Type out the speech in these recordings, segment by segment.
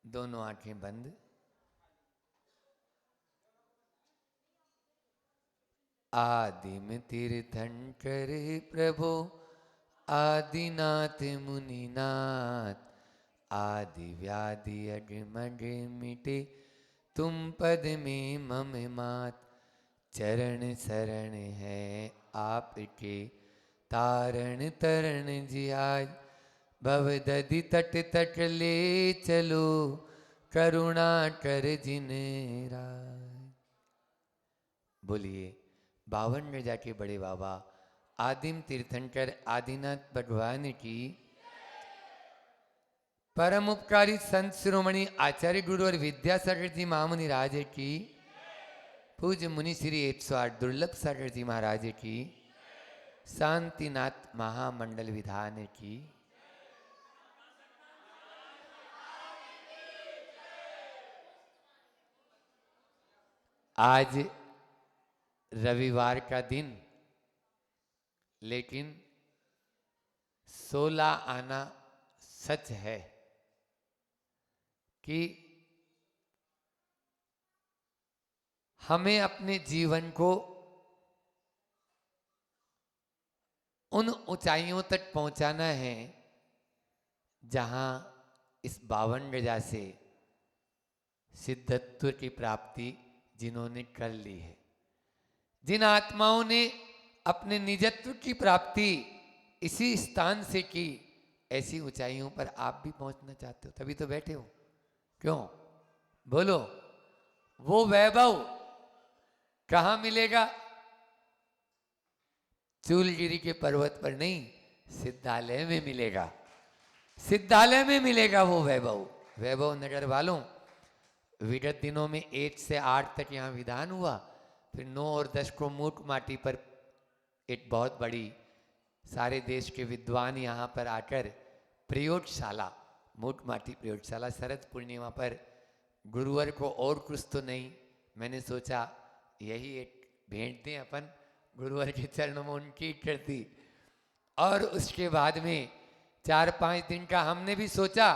दोनों आंखें बंद। आदिम तीर्थंकर प्रभो आदिनाथ मुनिनाथ, आदि व्याधि अगमग मिटे तुम पद में मम मात। चरण शरण है आपके तारण तरण जियाज, भव दधि तट तट ले चलो करुणा कर जिन राज। बोलिए बावन गजा के बड़े बाबा आदिम तीर्थंकर आदिनाथ भगवान की, परम उपकारी संत शिरोमणि आचार्य गुरु और विद्यासागर जी महामुनि राज की, पूज्य मुनि श्री 108 दुर्लभ सागर जी महाराज की, शांतिनाथ महामंडल विधान की। आज रविवार का दिन, लेकिन 16 आना सच है कि हमें अपने जीवन को उन ऊंचाइयों तक पहुंचाना है जहां इस 52 गजा से सिद्धत्व की प्राप्ति जिन्होंने कर ली है, जिन आत्माओं ने अपने निजत्व की प्राप्ति इसी स्थान से की, ऐसी ऊंचाइयों पर आप भी पहुंचना चाहते हो, तभी तो बैठे हो। क्यों बोलो? वो वैभव कहाँ मिलेगा? चूलगिरी के पर्वत पर नहीं, सिद्धालय में मिलेगा। सिद्धालय में मिलेगा वो वैभव। वैभव नगर वालों, विगत दिनों में 1 से 8 तक यहाँ विधान हुआ, फिर 9 और 10 को मूक माटी पर एक बहुत बड़ी, सारे देश के विद्वान यहाँ पर आकर प्रयोगशाला, मूक माटी प्रयोगशाला, शरद पूर्णिमा पर गुरुवार को और कुछ तो नहीं, मैंने सोचा यही एक भेंट दें अपन गुरुवार के चरणों में उनकी करती। और उसके बाद में 4-5 दिन का हमने भी सोचा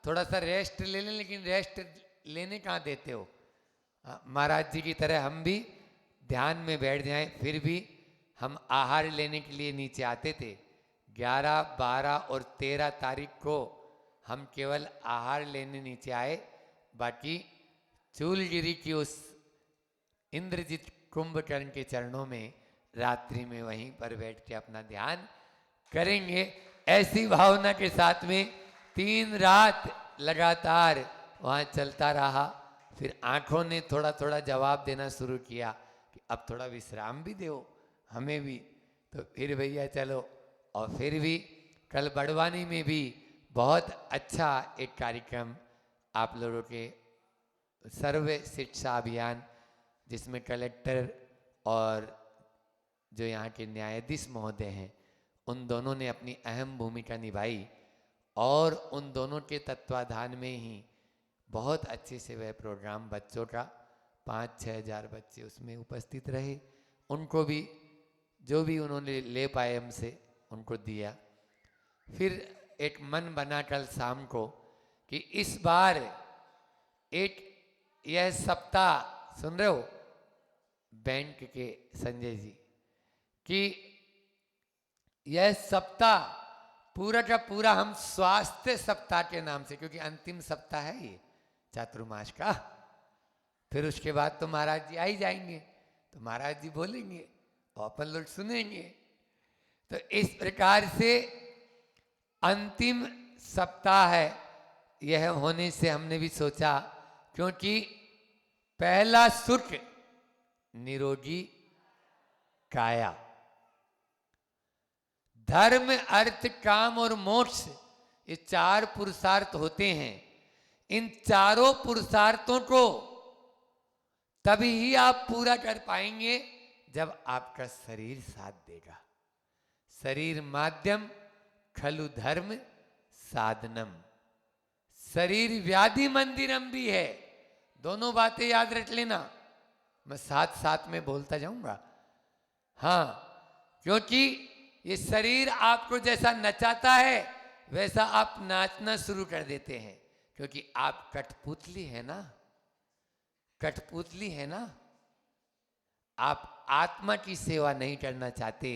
थोड़ा सा रेस्ट ले लें, लेकिन रेस्ट लेने कहाँ देते हो? महाराज जी की तरह हम भी ध्यान में बैठ जाएं, फिर भी हम आहार लेने के लिए नीचे आते थे। 11, 12 और 13 तारीख को हम केवल आहार लेने नीचे आए, बाकी चूलगिरी की उस इंद्रजीत कुंभकर्ण के चरणों में रात्रि में वहीं पर बैठ के अपना ध्यान करेंगे। ऐसी भावना के साथ में 3 रात लगातार वहाँ चलता रहा। फिर आंखों ने थोड़ा थोड़ा जवाब देना शुरू किया कि अब थोड़ा विश्राम भी दो हमें भी। तो फिर भैया चलो, और फिर भी कल बड़वानी में भी बहुत अच्छा एक कार्यक्रम आप लोगों के सर्व शिक्षा अभियान, जिसमें कलेक्टर और जो यहाँ के न्यायाधीश महोदय हैं, उन दोनों ने अपनी अहम भूमिका निभाई, और उन दोनों के तत्वाधान में ही बहुत अच्छे से वह प्रोग्राम बच्चों का 5-6 हज़ार बच्चे उसमें उपस्थित रहे। उनको भी जो भी उन्होंने ले पाए हमसे उनको दिया। फिर एक मन बना कल शाम को कि इस बार एक यह सप्ताह, सुन रहे हो बैंक के संजय जी, कि यह सप्ताह पूरा का पूरा हम स्वास्थ्य सप्ताह के नाम से, क्योंकि अंतिम सप्ताह है ये चातुर्मास का, फिर उसके बाद तो महाराज जी आ ही जाएंगे, तो महाराज जी बोलेंगे और अपन लोग सुनेंगे। तो इस प्रकार से अंतिम सप्ताह है यह होने से हमने भी सोचा, क्योंकि पहला सुख निरोगी काया, धर्म अर्थ काम और मोक्ष, ये 4 पुरुषार्थ होते हैं। इन चारों पुरुषार्थों को तभी ही आप पूरा कर पाएंगे जब आपका शरीर साथ देगा। शरीर माध्यम खलु धर्म साधनम, शरीर व्याधि मंदिरम भी है। दोनों बातें याद रख लेना, मैं साथ साथ में बोलता जाऊंगा। हाँ, क्योंकि ये शरीर आपको जैसा नचाता है वैसा आप नाचना शुरू कर देते हैं। क्योंकि आप कठपुतली है ना, कठपुतली है ना। आप आत्मा की सेवा नहीं करना चाहते,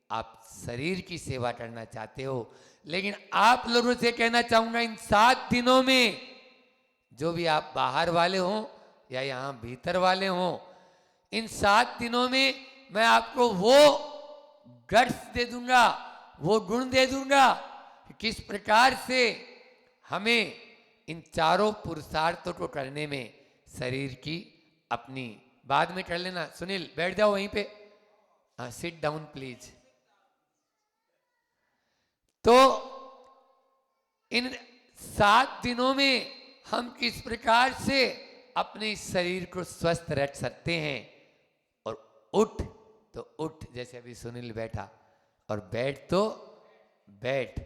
आप शरीर की सेवा करना चाहते हो। लेकिन आप लोगों से कहना चाहूंगा, इन 7 दिनों में जो भी आप बाहर वाले हों या यहाँ भीतर वाले हों, इन 7 दिनों में मैं आपको वो गट्स दे दूंगा, वो गुण दे दूंगा कि किस प्रकार से हमें इन चारों पुरुषार्थों को करने में शरीर की अपनी, बाद में कर लेना। सुनील बैठ जाओ वहीं पे, हाँ सिट डाउन प्लीज। तो इन 7 दिनों में हम किस प्रकार से अपने शरीर को स्वस्थ रख सकते हैं, और उठ तो उठ जैसे अभी सुनील बैठा, और बैठ तो बैठ,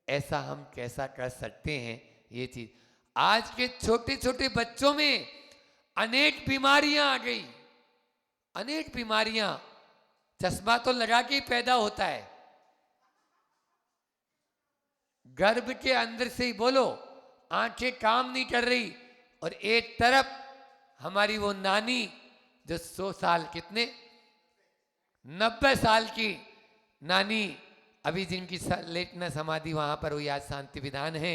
ऐसा हम कैसा कर सकते हैं ये चीज। आज के छोटे छोटे बच्चों में अनेक बीमारियां आ गई, अनेक बीमारियां। चश्मा तो लगा के ही पैदा होता है, गर्भ के अंदर से ही बोलो, आंखें काम नहीं कर रही, और एक तरफ हमारी वो नानी जो 100 साल, कितने 90 साल की नानी, अभी जिनकी लेटना समाधि वहां पर हुई, आज शांति विधान है,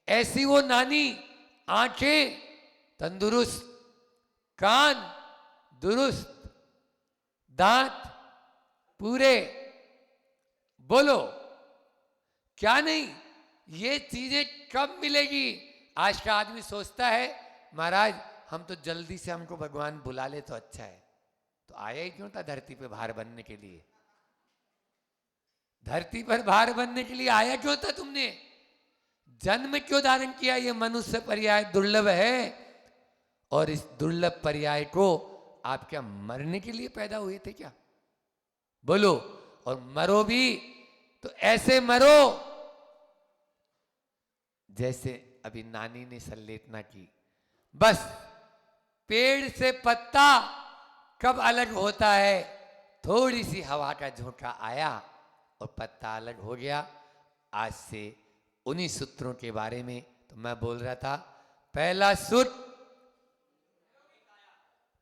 ऐसी वो नानी, आंखें तंदुरुस्त, कान दुरुस्त, दांत पूरे, बोलो क्या नहीं। ये चीजें कब मिलेगी? आज का आदमी सोचता है महाराज हम तो जल्दी से हमको भगवान बुला ले तो अच्छा है। तो आया ही क्यों था धरती पे भार बनने के लिए? धरती पर भार बनने के लिए आया क्यों था तुमने? जन्म क्यों धारण किया? ये मनुष्य पर्याय दुर्लभ है, और इस दुर्लभ पर्याय को आप क्या मरने के लिए पैदा हुए थे क्या? बोलो। और मरो भी तो ऐसे मरो जैसे अभी नानी ने सल्लेटना की। बस पेड़ से पत्ता कब अलग होता है? थोड़ी सी हवा का झोंका आया और पत्ता अलग हो गया। आज से उन्हीं सूत्रों के बारे में तो मैं बोल रहा था। पहला सूत्र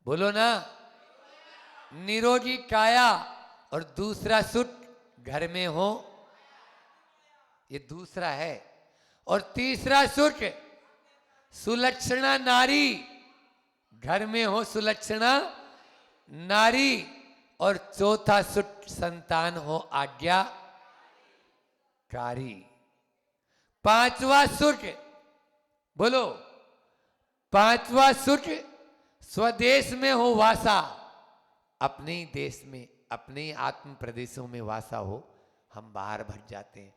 बोलो ना, निरोगी काया, और दूसरा सूत्र घर में हो, ये दूसरा है। और तीसरा सूत्र सुलक्षणा नारी, घर में हो सुलक्षणा नारी। और चौथा सूत्र संतान हो आज्ञाकारी। पांचवा सूत्र बोलो, पांचवा सूत्र स्वदेश में हो वासा, अपने ही देश में, अपने ही आत्म प्रदेशों में वासा हो, हम बाहर भट जाते हैं।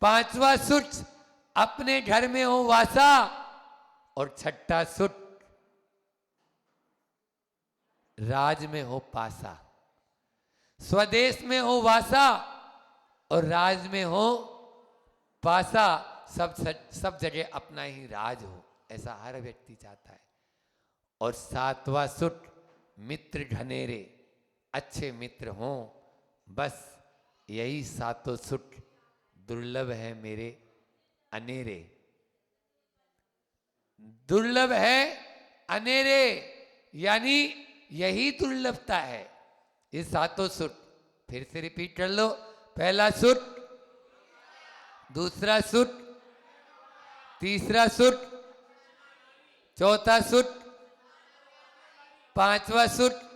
पांचवा सूत्र अपने घर में हो वासा, और छठा सूत्र राज में हो पासा। स्वदेश में हो वासा और राज में हो पासा, सब जगह अपना ही राज हो, ऐसा हर व्यक्ति चाहता है। और सातवां सूत्र मित्र घनेरे, अच्छे मित्र हों, बस यही सातों सूत्र दुर्लभ है मेरे अनेरे। दुर्लभ है अनेरे, यानी यही दुर्लभता है ये सातों सूत्र। फिर से रिपीट कर लो। पहला सूत्र, दूसरा सूत्र, तीसरा सूत्र, चौथा सूत्र, पांचवा सूत्र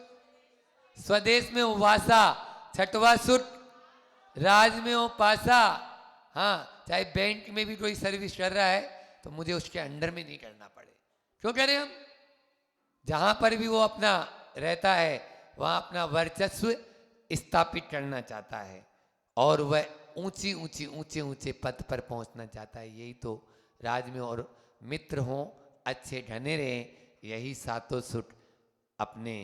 स्वदेश में हो वासा, छठवा सूत्र राज में हो पासा। हाँ, चाहे बैंक में भी कोई सर्विस कर रहा है तो मुझे उसके अंडर में नहीं करना पड़े। क्यों कह रहे हैं हम? जहां पर भी वो अपना रहता है वहां अपना वर्चस्व स्थापित करना चाहता है, और वह ऊंची ऊंची ऊंचे ऊंचे पद पर पहुंचना चाहता है। यही तो राज में। और मित्र हों अच्छे घने रहें, यही सातों सूत्र अपने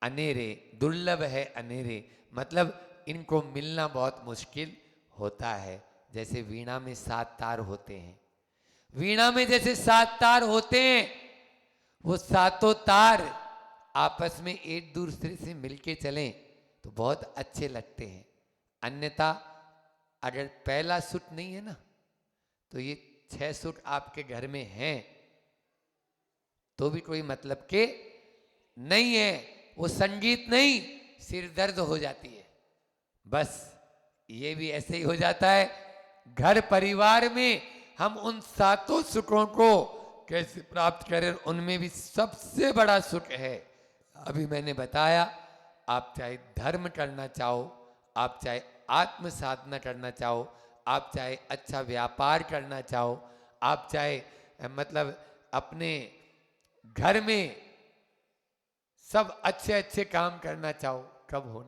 अनेरे। दुर्लभ है अनेरे, मतलब इनको मिलना बहुत मुश्किल होता है। जैसे वीणा में 7 तार होते हैं, वीणा में जैसे 7 तार होते हैं, वो सातों तार आपस में एक दूसरे से मिलके चलें तो बहुत अच्छे लगते हैं। अन्यथा अगर पहला सूत्र नहीं है ना, तो ये 6 सुख आपके घर में हैं तो भी कोई मतलब के नहीं है, वो संगीत नहीं, सिर दर्द हो जाती है। बस ये भी ऐसे ही हो जाता है। घर परिवार में हम उन 7 सुखों को कैसे प्राप्त करें, उनमें भी सबसे बड़ा सुख है, अभी मैंने बताया, आप चाहे धर्म करना चाहो, आप चाहे आत्म साधना करना चाहो, आप चाहे अच्छा व्यापार करना चाहो, आप चाहे मतलब अपने घर में सब अच्छे अच्छे काम करना चाहो, कब हो?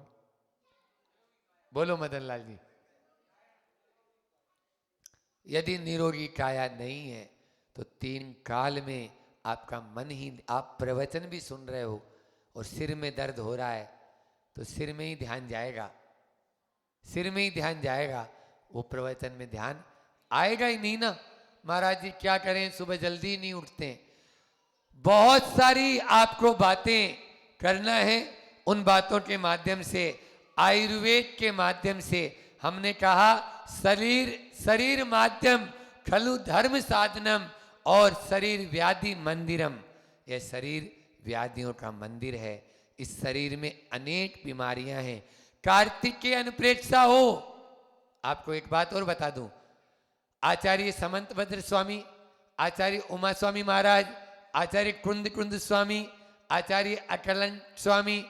बोलो मदन लाल जी। यदि निरोगी काया नहीं है तो 3 काल में आपका मन ही, आप प्रवचन भी सुन रहे हो और सिर में दर्द हो रहा है तो सिर में ही ध्यान जाएगा, सिर में ही ध्यान जाएगा, वो प्रवचन में ध्यान आएगा ही नहीं ना। महाराज जी क्या करें, सुबह जल्दी नहीं उठते, बहुत सारी आपको बातें करना है, उन बातों के माध्यम से, आयुर्वेद के माध्यम से हमने कहा शरीर शरीर माध्यम खलु धर्म साधनम और शरीर व्याधि मंदिरम, यह शरीर व्याधियों का मंदिर है। इस शरीर में अनेक बीमारियां हैं। कार्तिक के अनुप्रेक्षा हो, आपको एक बात और बता दूं, आचार्य समंत भद्र स्वामी, आचार्य उमा स्वामी महाराज, आचार्य कुंद कुंद स्वामी, आचार्य अकलन स्वामी,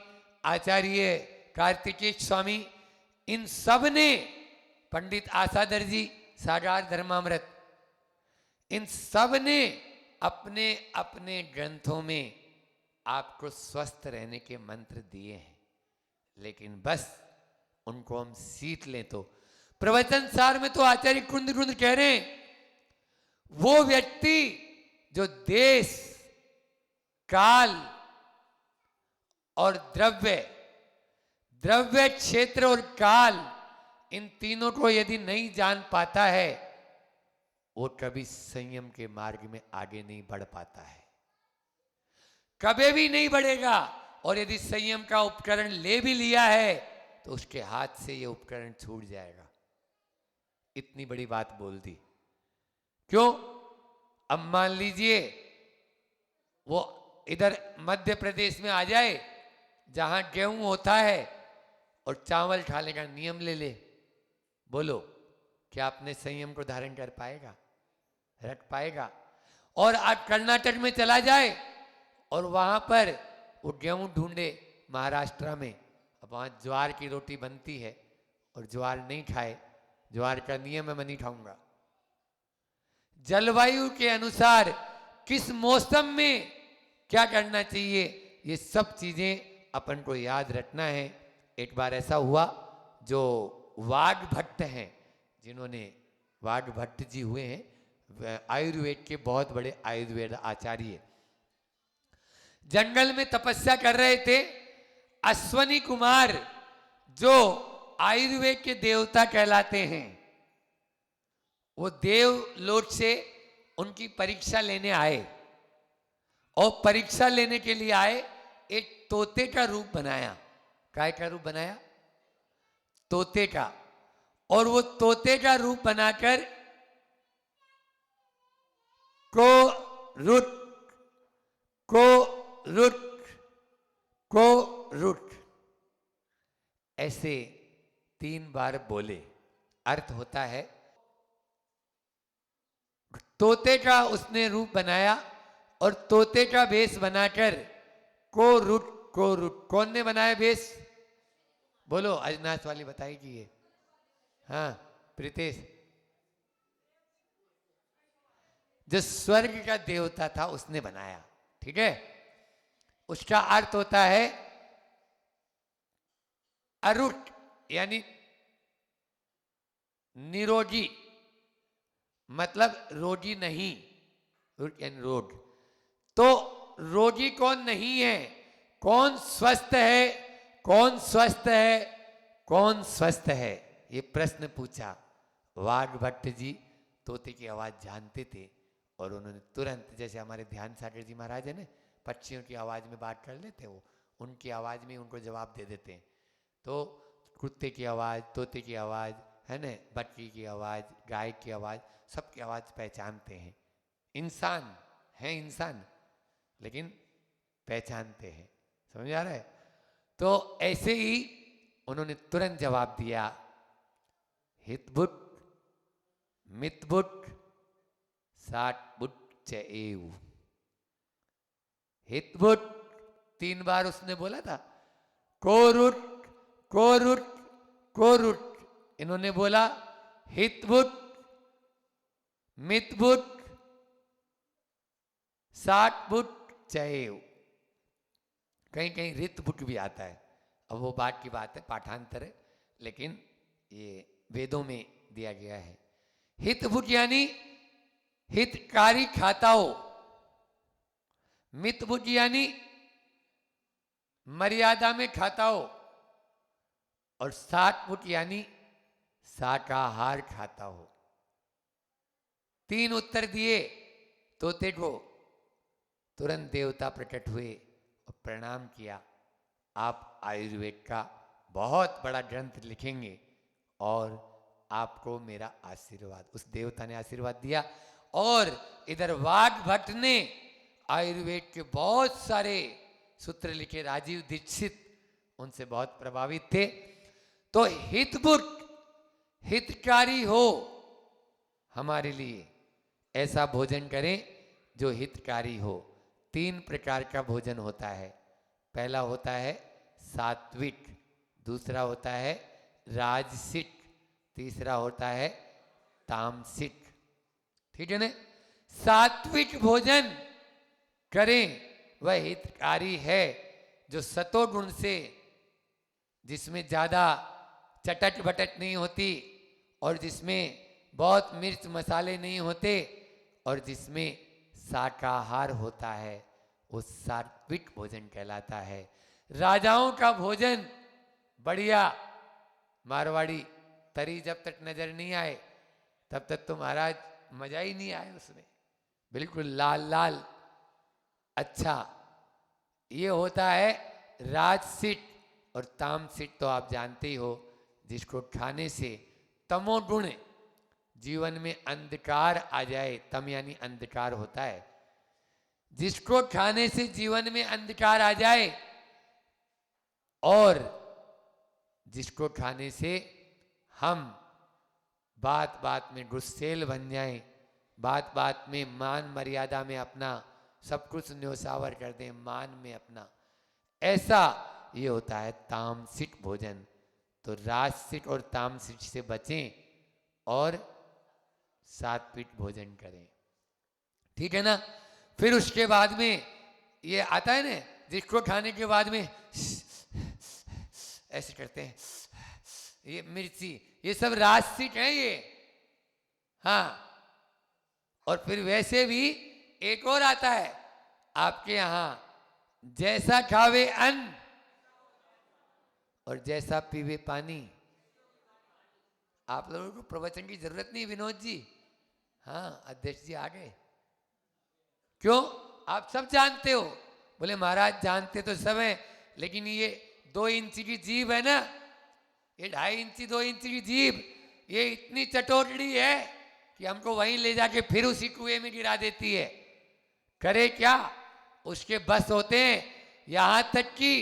आचार्य कार्तिकेय स्वामी, इन सब ने, पंडित आसादर जी सागार धर्मामृत, इन सब ने अपने अपने ग्रंथों में आपको स्वस्थ रहने के मंत्र दिए हैं, लेकिन बस उनको हम सीख लें तो। प्रवचन सार में तो आचार्य कुंद कुंद कह रहे हैं, वो व्यक्ति जो देश काल और द्रव्य, द्रव्य क्षेत्र और काल, इन तीनों को यदि नहीं जान पाता है वो कभी संयम के मार्ग में आगे नहीं बढ़ पाता है, कभी भी नहीं बढ़ेगा। और यदि संयम का उपकरण ले भी लिया है तो उसके हाथ से ये उपकरण छूट जाएगा। इतनी बड़ी बात बोल दी क्यों? अब मान लीजिए वो इधर मध्य प्रदेश में आ जाए जहां गेहूं होता है और चावल खाने का नियम ले ले, बोलो क्या अपने संयम को धारण कर पाएगा, रख पाएगा? और आज कर्नाटक में चला जाए और वहां पर वो गेहूं ढूंढे महाराष्ट्र में, अब वहां ज्वार की रोटी बनती है और ज्वार नहीं खाए, ज्वार का नियम है मैं नहीं खाऊंगा। जलवायु के अनुसार किस मौसम में क्या करना चाहिए, ये सब चीजें अपन को याद रखना है। एक बार ऐसा हुआ, जो वाघ भट्ट हैं, जिन्होंने, वाघ भट्ट जी हुए हैं आयुर्वेद के बहुत बड़े आयुर्वेद आचार्य, जंगल में तपस्या कर रहे थे। अश्वनी कुमार जो आयुर्वेद के देवता कहलाते हैं, वो देवलोक से उनकी परीक्षा लेने आए और परीक्षा लेने के लिए आए, एक तोते का रूप बनाया। काय का रूप बनाया? तोते का। और वो तोते का रूप बनाकर को रुट को रुट को रुट ऐसे 3 बार बोले। अर्थ होता है, तोते का उसने रूप बनाया और तोते का वेश बनाकर को रुट को रुट। कौन ने बनाया वेश? बोलो, अजनाथ वाली बताएगी ये। हाँ प्रीतेश, जो स्वर्ग का देवता था उसने बनाया, ठीक है। उसका अर्थ होता है अरुट, यानी निरोगी, मतलब रोगी नहीं, रुट यानी रोग। तो रोगी कौन नहीं है, कौन स्वस्थ है, कौन स्वस्थ है, कौन स्वस्थ है, ये प्रश्न पूछा। वाघ भट्ट जी तोते की आवाज जानते थे और उन्होंने तुरंत, जैसे हमारे ध्यान सागर जी महाराज है ना, पक्षियों की आवाज में बात कर लेते, वो उनकी आवाज में उनको जवाब दे देते हैं। तो कुत्ते की आवाज, तोते की आवाज है न, बकरी की आवाज़, गाय की आवाज़, सबकी आवाज़ पहचानते हैं। इंसान है, इंसान, लेकिन पहचानते हैं। समझ आ रहा है? तो ऐसे ही उन्होंने तुरंत जवाब दिया, हितबुट मितबुट साटबुट चएव। हितबुट 3 बार उसने बोला था, कोरुट कोरुट कोरुट। इन्होंने बोला हितबुट मितबुट साटबुट चएव। कहीं कहीं रितबुट भी आता है। अब वो बात की बात है, पाठांतर है, लेकिन ये वेदों में दिया गया है। हितबुट यानी हितकारी खाता हो, मितबुट यानी मर्यादा में खाता हो, और साटबुट यानी शाकाहार खाता हो। 3 उत्तर दिए तोते को। तुरंत देवता प्रकट हुए और प्रणाम किया। आप आयुर्वेद का बहुत बड़ा ग्रंथ लिखेंगे और आपको मेरा आशीर्वाद। उस देवता ने आशीर्वाद दिया। और इधर वाग भट्ट ने आयुर्वेद के बहुत सारे सूत्र लिखे। राजीव दीक्षित उनसे बहुत प्रभावित थे। तो हितबुट, हितकारी हो हमारे लिए, ऐसा भोजन करें जो हितकारी हो। 3 प्रकार का भोजन होता है। पहला होता है सात्विक, दूसरा होता है राजसिक, तीसरा होता है तामसिक। ठीक है ना? सात्विक भोजन करें वह हितकारी है, जो सतो गुण से, जिसमें ज़्यादा चटट बटट नहीं होती, और जिसमें बहुत मिर्च मसाले नहीं होते, और जिसमें शाकाहार होता है, वो सात्विक भोजन कहलाता है। राजाओं का भोजन बढ़िया मारवाड़ी तरी जब तक नजर नहीं आए तब तक तो महाराज मजा ही नहीं आए उसमें। बिल्कुल लाल लाल अच्छा। ये होता है राजसिक। और तामसिक तो आप जानते ही हो, जिसको खाने से तमोगुण, जीवन में अंधकार आ जाए। तम यानी अंधकार होता है। जिसको खाने से जीवन में अंधकार आ जाए, और जिसको खाने से हम बात बात में गुस्सेल बन जाएं, बात बात में मान मर्यादा में अपना सब कुछ न्योछावर कर दें, मान में अपना, ऐसा ये होता है तामसिक भोजन। तो राजसिक और तामसिक से बचें और सात्विक भोजन करें। ठीक है ना? फिर उसके बाद में ये आता है ना, जिसको खाने के बाद में ऐसे करते हैं, ये मिर्ची, ये सब राजसिक है ये। हाँ, और फिर वैसे भी एक और आता है आपके यहां, जैसा खावे अन्न और जैसा पीवे पानी। आप लोगों को प्रवचन की जरूरत नहीं विनोद जी। हाँ, अध्यक्ष जी आ गए। क्यों? आप सब जानते हो। बोले महाराज जानते तो सब है, लेकिन ये 2 इंच की जीभ है ना, ये 2.5 इंची 2 इंच की जीभ, ये इतनी चटोटड़ी है कि हमको वहीं ले जाके फिर उसी कुएं में गिरा देती है। करे क्या? उसके बस होते हैं। यहां तक कि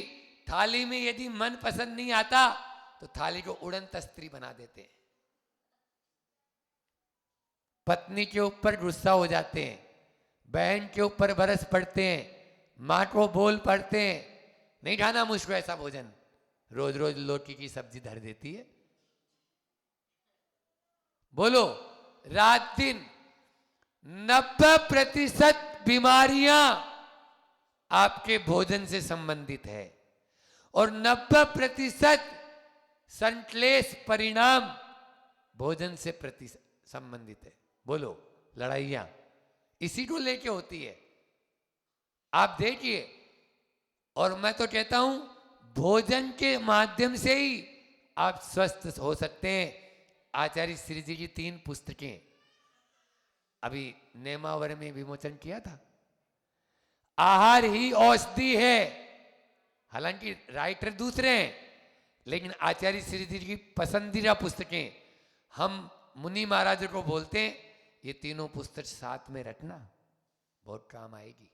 थाली में यदि मन पसंद नहीं आता तो थाली को उड़न तस्त्री बना देते हैं। पत्नी के ऊपर गुस्सा हो जाते हैं, बहन के ऊपर बरस पड़ते हैं, माँ को बोल पड़ते हैं, नहीं खाना मुझको ऐसा भोजन। रोज रोज लौकी की सब्जी धर देती है। बोलो, रात दिन 90% बीमारियां आपके भोजन से संबंधित है, और 90% संश्लेष परिणाम भोजन से संबंधित है। बोलो, लड़ाइयां इसी को लेके होती है। आप देखिए, और मैं तो कहता हूं भोजन के माध्यम से ही आप स्वस्थ हो सकते हैं। आचार्य श्री जी की 3 पुस्तकें अभी नेमावर में विमोचन किया था। आहार ही औषधि है। हालांकि राइटर दूसरे हैं, लेकिन आचार्य श्री जी की पसंदीदा पुस्तकें हम मुनि महाराज को बोलते हैं ये तीनों पुस्तक साथ में रखना, बहुत काम आएगी।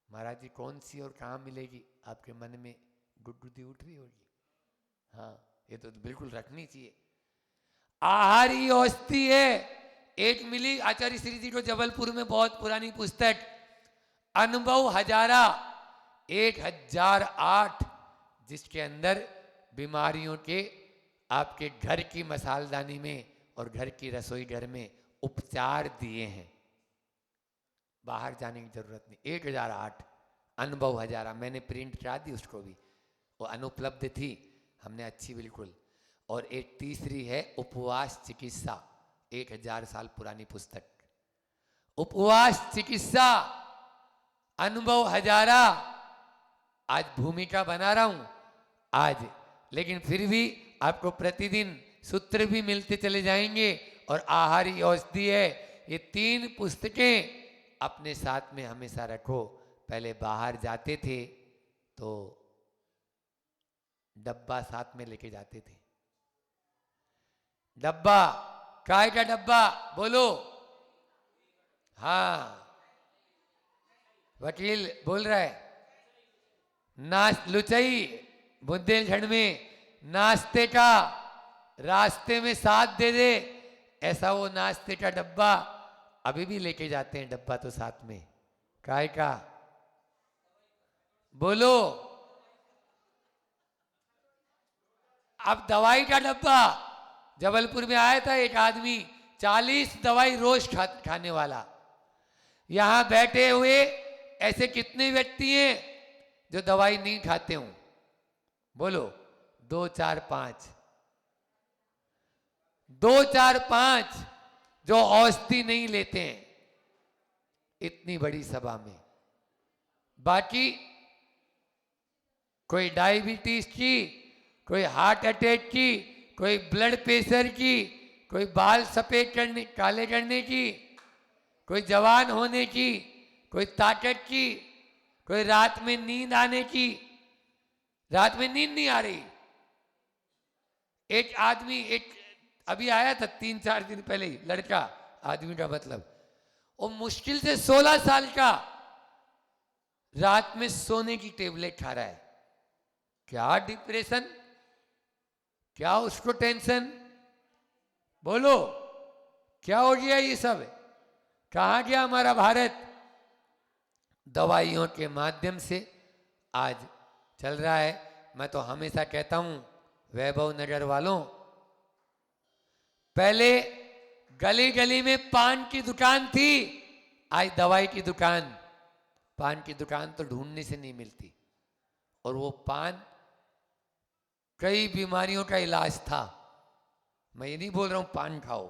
महाराज जी कौन सी और कहाँ मिलेगी? आपके मन में गुदगुदी उठ रही होगी। हाँ, ये तो बिल्कुल रखनी चाहिए। आहारी औषधि है, एक मिली आचार्य श्री जी को जबलपुर में, बहुत पुरानी पुस्तक, अनुभव हजारा 1008, जिसके अंदर बीमारियों के आपके घर की मसालदानी में और घर की रसोई घर में उपचार दिए हैं, बाहर जाने की जरूरत नहीं। 1008 अनुभव हजारा, मैंने प्रिंट करा दी उसको भी, वो अनुपलब्ध थी, हमने अच्छी बिल्कुल। और एक तीसरी है उपवास चिकित्सा, 1000 साल पुरानी पुस्तक, उपवास चिकित्सा अनुभव हजारा। आज भूमिका बना रहा हूं आज, लेकिन फिर भी आपको प्रतिदिन सूत्र भी मिलते चले जाएंगे और आहारी औषधि है। ये 3 पुस्तकें अपने साथ में हमेशा रखो। पहले बाहर जाते थे तो डब्बा साथ में लेके जाते थे। डब्बा, काय का डब्बा बोलो? हाँ, वकील बोल रहा है। लुचई बुंदेलखंड में नाश्ते का, रास्ते में साथ दे दे, ऐसा वो नाश्ते का डब्बा अभी भी लेके जाते हैं। डब्बा तो साथ में, काय का बोलो? अब दवाई का डब्बा, जबलपुर में आया था एक आदमी, 40 दवाई रोज खाने वाला। यहां बैठे हुए ऐसे कितने व्यक्ति हैं जो दवाई नहीं खाते हूं? बोलो, 2 4 5, 2 4 5 जो औषधि नहीं लेते हैं इतनी बड़ी सभा में। बाकी कोई डायबिटीज की, कोई हार्ट अटैक की, कोई ब्लड प्रेशर की, कोई बाल सफेद करने, काले करने की, कोई जवान होने की, कोई ताकत की, कोई रात में नींद आने की। रात में नींद नहीं आ रही। एक आदमी, एक अभी आया था 3-4 दिन पहले ही, लड़का, आदमी का मतलब, वो मुश्किल से 16 साल का, रात में सोने की टेबलेट खा रहा है। क्या डिप्रेशन, क्या उसको टेंशन, बोलो क्या हो गया ये सब? कहां गया हमारा भारत? दवाइयों के माध्यम से आज चल रहा है। मैं तो हमेशा कहता हूं वैभव नगर वालों, पहले गली गली में पान की दुकान थी, आज दवाई की दुकान। पान की दुकान तो ढूंढने से नहीं मिलती, और वो पान कई बीमारियों का इलाज था। मैं ये नहीं बोल रहा हूं पान खाओ,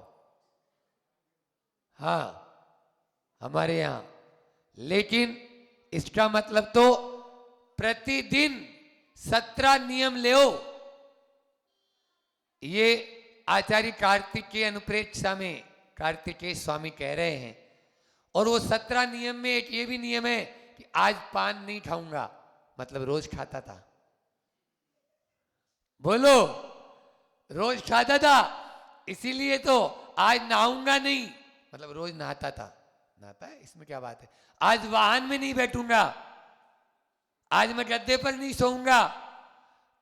हाँ हमारे यहां, लेकिन इसका मतलब तो प्रतिदिन 17 नियम ले। ये आचार्य कार्तिकेय अनुप्रेक्षा में कार्तिकेय स्वामी कह रहे हैं। और वो 17 नियम में एक ये भी नियम है कि आज पान नहीं खाऊंगा, मतलब रोज खाता था। बोलो, रोज खाता था, इसीलिए तो आज नहाऊंगा नहीं, मतलब रोज नहाता था। नहाता है, इसमें क्या बात है? आज वाहन में नहीं बैठूंगा, आज मैं गद्दे पर नहीं सोऊंगा,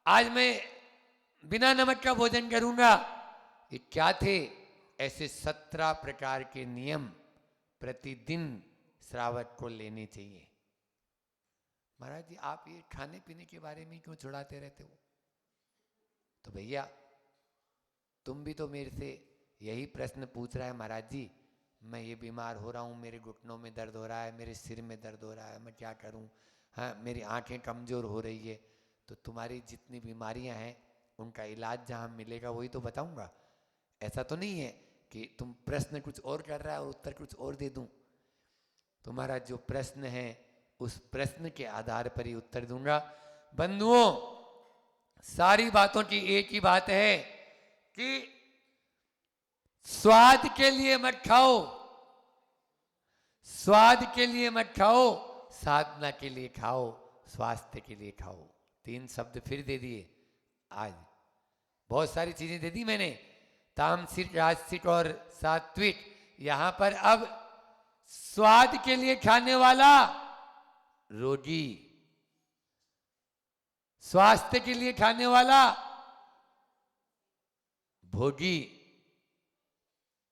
आज मैं बिना नमक का भोजन करूंगा। ये क्या थे? ऐसे 17 प्रकार के नियम प्रतिदिन श्रावक को लेने चाहिए। महाराज जी आप ये खाने पीने के बारे में क्यों छुड़ाते रहते हो? तो भैया तुम भी तो मेरे से यही प्रश्न पूछ रहा है, महाराज जी मैं ये बीमार हो रहा हूँ, मेरे घुटनों में दर्द हो रहा है, मेरे सिर में दर्द हो रहा है, मैं क्या करूँ? हाँ, मेरी आंखें कमज़ोर हो रही है। तो तुम्हारी जितनी बीमारियाँ हैं उनका इलाज जहाँ मिलेगा वही तो बताऊँगा। ऐसा तो नहीं है कि तुम प्रश्न कुछ और कर रहा है और उत्तर कुछ और दे दूँ। तुम्हारा जो प्रश्न है उस प्रश्न के आधार पर ही उत्तर दूंगा। बंधुओं, सारी बातों की एक ही बात है कि स्वाद के लिए मत खाओ, स्वाद के लिए मत खाओ, साधना के लिए खाओ, स्वास्थ्य के लिए खाओ। 3 शब्द फिर दे दिए आज, बहुत सारी चीजें दे दी मैंने। तामसिक, राजसिक और सात्विक। यहां पर अब स्वाद के लिए खाने वाला रोगी, स्वास्थ्य के लिए खाने वाला भोगी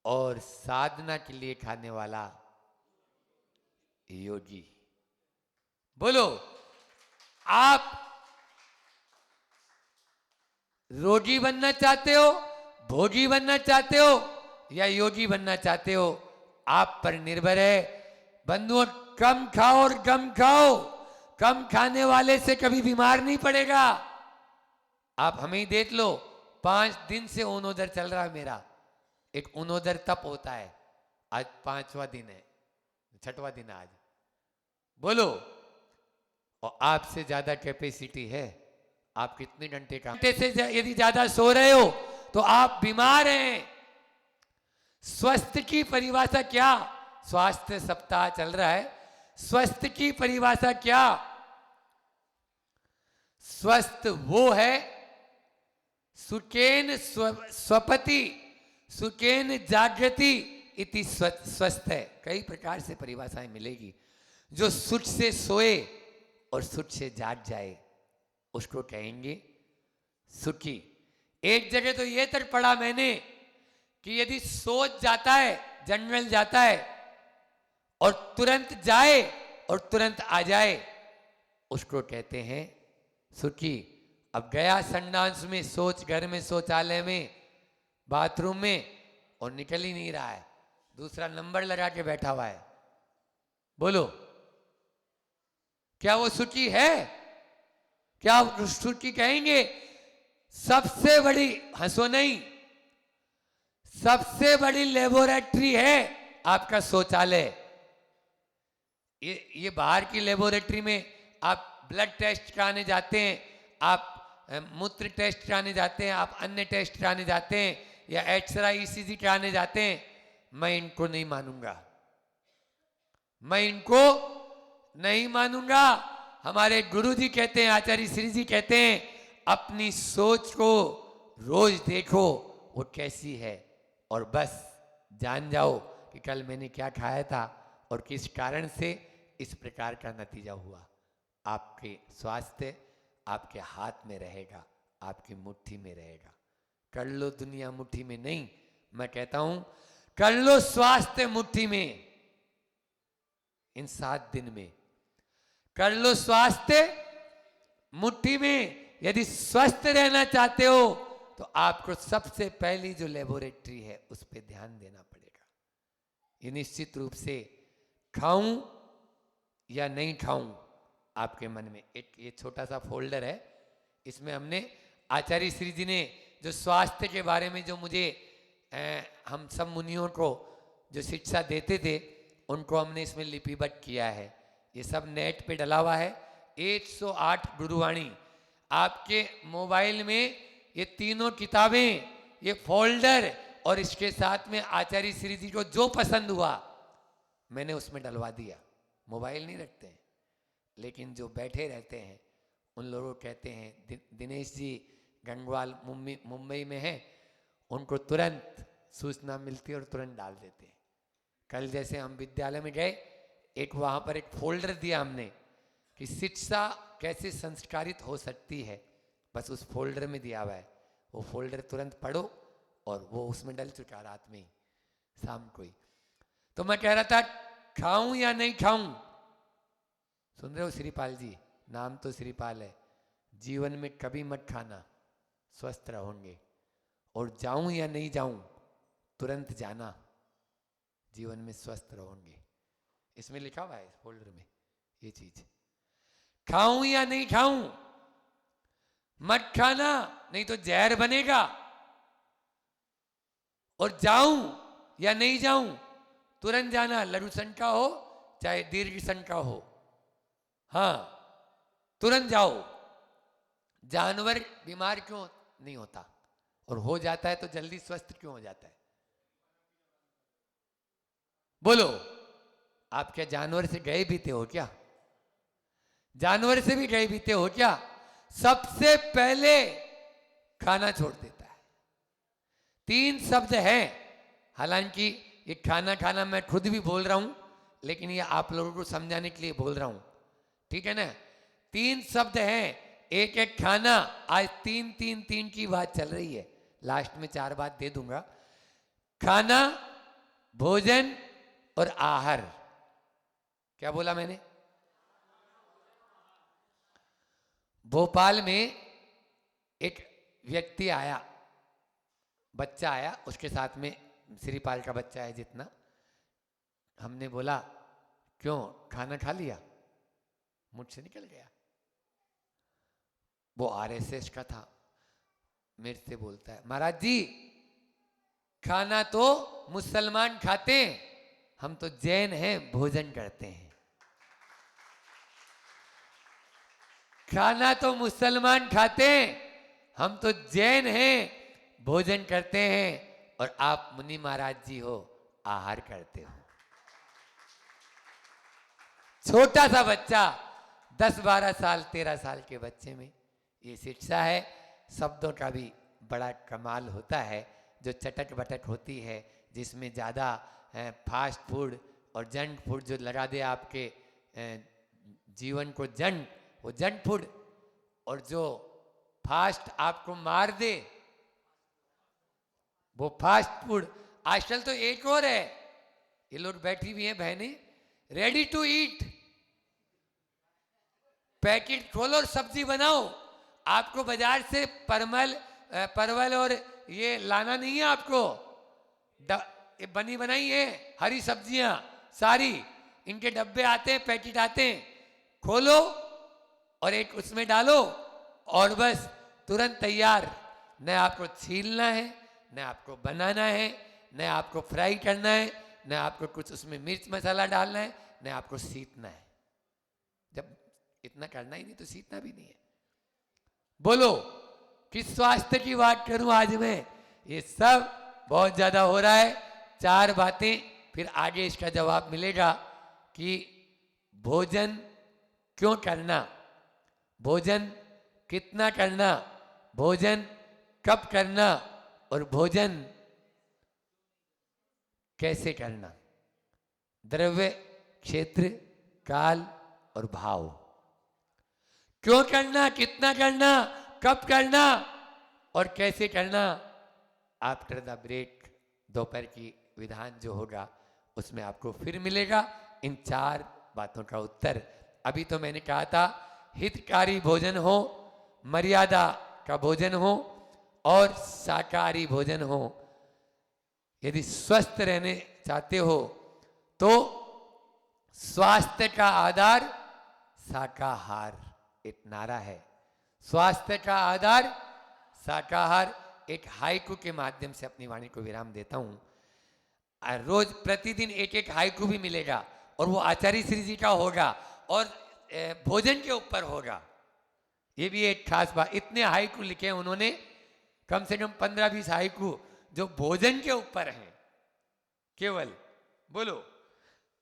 और साधना के लिए खाने वाला योगी। बोलो, आप रोगी बनना चाहते हो, भोगी बनना चाहते हो या योगी बनना चाहते हो, आप पर निर्भर है। बंधुओं, कम खाओ और कम खाओ। कम खाने वाले से कभी बीमार नहीं पड़ेगा। आप हमें ही देख लो, 5 दिन से ऊनोदर चल रहा है मेरा। एक ऊनोदर तप होता है, आज 5वां दिन है, 6वां दिन है आज। बोलो, और आपसे ज्यादा कैपेसिटी है। आप कितने घंटे घंटे से यदि ज्यादा सो रहे हो तो आप बीमार हैं। स्वस्थ की परिभाषा क्या? स्वास्थ्य सप्ताह चल रहा है। स्वस्थ की परिभाषा क्या? स्वस्थ वो है, सुखेन स्वपति सुखेन जागृति इति स्वस्थ है। कई प्रकार से परिभाषाएं मिलेगी। जो सुख से सोए और सुख से जाग जाए उसको कहेंगे सुखी। एक जगह तो ये तक पढ़ा मैंने कि यदि सोच जाता है, जनरल जाता है और तुरंत जाए और तुरंत आ जाए, उसको कहते हैं सुखी। अब गया संडास में, सोच घर में, शौचालय में, बाथरूम में, और निकल ही नहीं रहा है, दूसरा नंबर लगा के बैठा हुआ है। बोलो, क्या वो सुखी है? क्या सुखी कहेंगे? सबसे बड़ी, हंसो नहीं, सबसे बड़ी लेबोरेटरी है आपका शौचालय। ये बाहर की लेबोरेटरी में आप ब्लड टेस्ट कराने जाते हैं, आप मूत्र टेस्ट कराने जाते हैं, आप अन्य टेस्ट कराने जाते हैं, या एक्सरे ईसीजी कराने जाते हैं। मैं इनको नहीं मानूंगा, मैं इनको नहीं मानूंगा। हमारे गुरुजी कहते हैं, आचार्य श्री जी कहते हैं, अपनी सोच को रोज देखो वो कैसी है, और बस जान जाओ कि कल मैंने क्या खाया था और किस कारण से इस प्रकार का नतीजा हुआ। आपके स्वास्थ्य आपके हाथ में रहेगा, आपकी मुट्ठी में रहेगा। कर लो दुनिया मुट्ठी में नहीं, मैं कहता हूं कर लो स्वास्थ्य मुट्ठी में। इन 7 दिन में कर लो स्वास्थ्य मुट्ठी में। यदि स्वस्थ रहना चाहते हो तो आपको सबसे पहली जो लेबोरेटरी है उस पर ध्यान देना पड़ेगा। ये निश्चित रूप से खाऊं या नहीं खाऊं, आपके मन में एक ये छोटा सा फोल्डर है, इसमें हमने आचार्य श्री जी ने जो स्वास्थ्य के बारे में जो मुझे हम सब मुनियों को जो शिक्षा देते थे उनको हमने इसमें लिपिबद्ध किया है। ये सब नेट पे डला हुआ है। 108 गुरुवाणी आपके मोबाइल में, ये तीनों किताबें, ये फोल्डर, और इसके साथ में आचार्य श्री जी को जो पसंद हुआ मैंने उसमें डलवा दिया। मोबाइल नहीं रखते हैं, लेकिन जो बैठे रहते हैं उन लोगों को कहते हैं, दिनेश जी गंगवाल मुंबई में है, उनको तुरंत सूचना मिलती है और तुरंत डाल देते हैं। कल जैसे हम विद्यालय में गए, एक वहाँ पर एक फोल्डर दिया हमने कि शिक्षा कैसे संस्कारित हो सकती है, बस उस फोल्डर में दिया हुआ है। वो फोल्डर तुरंत पढ़ो और वो उसमें डल चुका रात में ही, शाम को ही। तो मैं कह रहा था खाऊं या नहीं खाऊं, सुन रहे हो श्रीपाल जी, नाम तो श्रीपाल है। जीवन में कभी मत खाना, स्वस्थ रहोगे। और जाऊं या नहीं जाऊं, तुरंत जाना, जीवन में स्वस्थ रहोगे। इसमें लिखा हुआ है इस फोल्डर में ये चीज। खाऊं या नहीं खाऊं, मत खाना, नहीं तो जहर बनेगा। और जाऊं या नहीं जाऊं, तुरंत जाना, लघु शंका हो चाहे दीर्घ शंका हो, हाँ तुरंत जाओ। जानवर बीमार क्यों नहीं होता, और हो जाता है तो जल्दी स्वस्थ क्यों हो जाता है? बोलो, आप क्या जानवर से गए बीते हो क्या? जानवर से भी गए बीते हो क्या? सबसे पहले खाना छोड़ देता है, 3 शब्द हैं, हालांकि ये खाना खाना मैं खुद भी बोल रहा हूं, लेकिन ये आप लोगों को समझाने के लिए बोल रहा हूं, ठीक है ना। 3 शब्द हैं, एक एक खाना। आज 3 की बात चल रही है, लास्ट में 4 बात दे दूंगा। खाना, भोजन और आहार। क्या बोला मैंने? भोपाल में एक व्यक्ति आया, बच्चा आया, उसके साथ में श्रीपाल का बच्चा है जितना। हमने बोला क्यों, खाना खा लिया? मुझसे निकल गया। वो आरएसएस का था, मेरे से बोलता है, महाराज जी खाना तो मुसलमान खाते हैं, हम तो जैन हैं, भोजन करते हैं। खाना तो मुसलमान खाते हैं, हम तो जैन हैं, भोजन करते हैं, और आप मुनि महाराज जी हो, आहार करते हो। छोटा सा बच्चा, 10-12 साल 13 साल के बच्चे में ये शिक्षा है। शब्दों का भी बड़ा कमाल होता है, जो चटक बटक होती है, जिसमें ज़्यादा फास्ट फूड और जंक फूड जो लगा दे आपके जीवन को जंक, वो जंक फूड, और जो फास्ट आपको मार दे वो फास्ट फूड। आजकल तो एक और है, ये लोग बैठी हुई हैं बहनें, रेडी टू ईट। पैकेट खोलो और सब्जी बनाओ। आपको बाजार से परवल और ये लाना नहीं है, आपको ये बनी बनाई है हरी सब्जियां सारी, इनके डब्बे आते हैं, पैकेट आते हैं, खोलो और एक उसमें डालो और बस तुरंत तैयार। न आपको छीलना है, न आपको बनाना है, न आपको फ्राई करना है, न आपको कुछ उसमें मिर्च मसाला डालना है, न आपको सीतना है। जब इतना करना ही नहीं तो सीतना भी नहीं है। बोलो किस स्वास्थ्य की बात करूं आज मैं? ये सब बहुत ज्यादा हो रहा है। 4 बातें, फिर आगे इसका जवाब मिलेगा कि भोजन क्यों करना, भोजन कितना करना, भोजन कब करना, और भोजन कैसे करना। द्रव्य, क्षेत्र, काल और भाव। क्यों करना, कितना करना, कब करना और कैसे करना। आफ्टर द ब्रेक दोपहर की विधान जो होगा उसमें आपको फिर मिलेगा इन 4 बातों का उत्तर। अभी तो मैंने कहा था हितकारी भोजन हो, मर्यादा का भोजन हो और शाकाहारी भोजन हो। यदि स्वस्थ रहने चाहते हो तो स्वास्थ्य का आधार शाकाहार, एक नारा है। स्वास्थ्य का आधार शाकाहार। एक हाइकू के माध्यम से अपनी वाणी को विराम देता हूं। रोज प्रतिदिन एक एक हाइकू भी मिलेगा और वो आचार्य श्री जी का होगा और भोजन के ऊपर होगा। ये भी एक खास बात, इतने हाइकू लिखे हैं उन्होंने, कम से कम 15-20 हाइकू जो भोजन के ऊपर हैं केवल। बोलो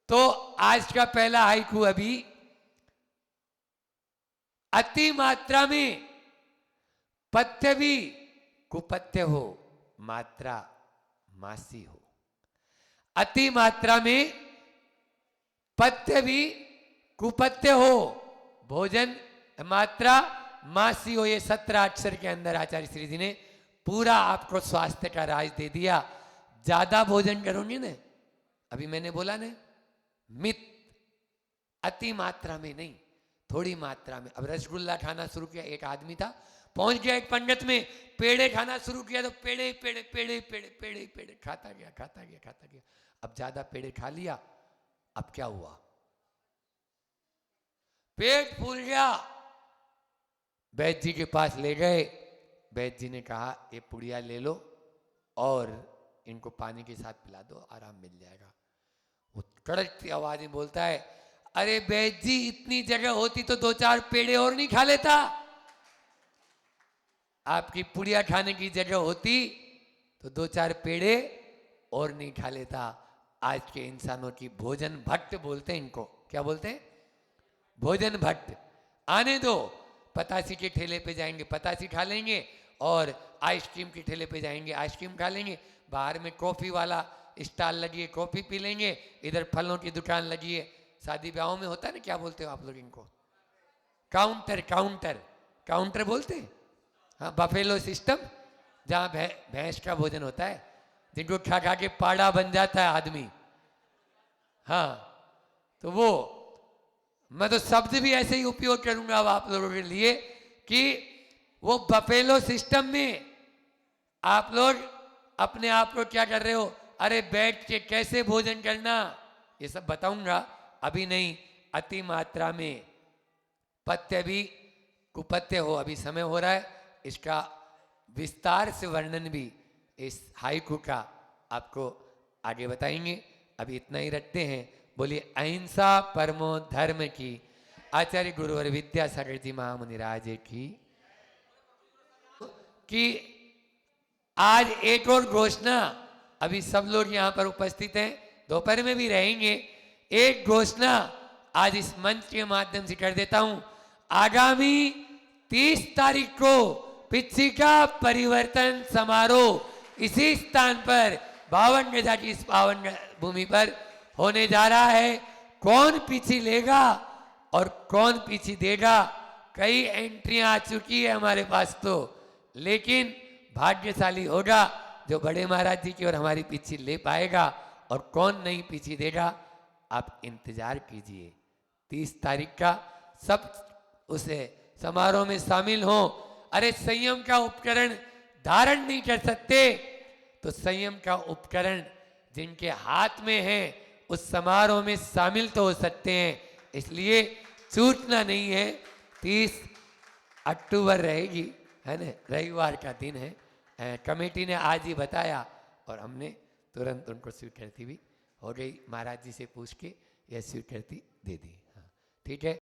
तो आज का पहला हाइकू अभी, अति मात्रा में पथ्य भी कुपथ्य हो, मात्रा मासी हो। अति मात्रा में पथ्य भी कुपथ्य हो, भोजन मात्रा मासी हो। ये 17 अक्षर के अंदर आचार्य श्री जी ने पूरा आपको स्वास्थ्य का राज दे दिया। ज्यादा भोजन करोगे ना, अभी मैंने बोला ना, मित, अति मात्रा में नहीं, थोड़ी मात्रा में। अब रसगुल्ला खाना शुरू किया, एक आदमी था, पहुंच गया एक पंगत में, पेड़े खाना शुरू किया तो पेड़े पेड़े पेड़े पेड़े पेड़े पेड़े खाता गया खाता गया खाता गया। अब ज्यादा पेड़े खा लिया, अब क्या हुआ, पेट फूल गया। वैद्य जी के पास ले गए, वैद्य जी ने कहा ये पुड़िया ले लो और इनको पानी के साथ पिला दो, आराम मिल जाएगा। वो कड़कती आवाज में बोलता है, अरे वैद्य जी इतनी जगह होती तो 2-4 पेड़े और नहीं खा लेता? आपकी पुड़िया खाने की जगह होती तो 2-4 पेड़े और नहीं खा लेता। आज के इंसानों की भोजन भक्त बोलते हैं इनको। क्या बोलते हैं? भोजन भक्त। आने दो, पतासी के ठेले पे जाएंगे, पतासी खा लेंगे और आइसक्रीम के ठेले पे जाएंगे, आइसक्रीम खा लेंगे, बाहर में कॉफ़ी वाला स्टॉल लगी है, कॉफ़ी पी लेंगे, इधर फलों की दुकान लगी है। शादी ब्याहों में होता है ना, क्या बोलते हो आप लोग इनको? काउंटर, काउंटर, काउंटर बोलते हैं। हाँ, बफेलो सिस्टम, जहाँ भैंस का भोजन होता है, जिनको खा खा के पाड़ा बन जाता है आदमी। हाँ, तो वो मैं तो शब्द भी ऐसे ही उपयोग करूंगा अब आप लोगों के लिए कि वो बफेलो सिस्टम में आप लोग अपने आप को क्या कर रहे हो, अरे बैठ के कैसे भोजन करना, ये सब बताऊंगा, अभी नहीं। अति मात्रा में पथ्य भी कुपथ्य हो, अभी समय हो रहा है, इसका विस्तार से वर्णन भी इस हाइकू का आपको आगे बताएंगे। अभी इतना ही रखते हैं। बोलिए अहिंसा परमो धर्म की, आचार्य गुरुवर विद्यासागर जी महामुनिराज की। कि आज एक और घोषणा, अभी सब लोग यहाँ पर उपस्थित हैं, दोपहर में भी रहेंगे। एक घोषणा आज इस मंच के माध्यम से कर देता हूं। आगामी 30 तारीख को पिछिका परिवर्तन समारोह इसी स्थान पर 52 गजा की इस पावन भूमि पर होने जा रहा है। कौन पीछे लेगा और कौन पीछे देगा, कई एंट्रियां आ चुकी है हमारे पास तो, लेकिन भाग्यशाली होगा जो बड़े महाराज जी की और हमारी पीछे ले पाएगा, और कौन नहीं पीछे देगा। आप इंतजार कीजिए 30 तारीख का, सब उसे समारोह में शामिल हो। अरे संयम का उपकरण धारण नहीं कर सकते तो संयम का उपकरण जिनके हाथ में है उस समारोह में शामिल तो हो सकते हैं। इसलिए छूटना नहीं है। 30 अक्टूबर रहेगी, है ना, रविवार का दिन है। कमेटी ने आज ही बताया और हमने तुरंत उनको स्वीकृति भी हो गई, महाराज जी से पूछ के यह स्वीकृति दे दी। हाँ, ठीक है।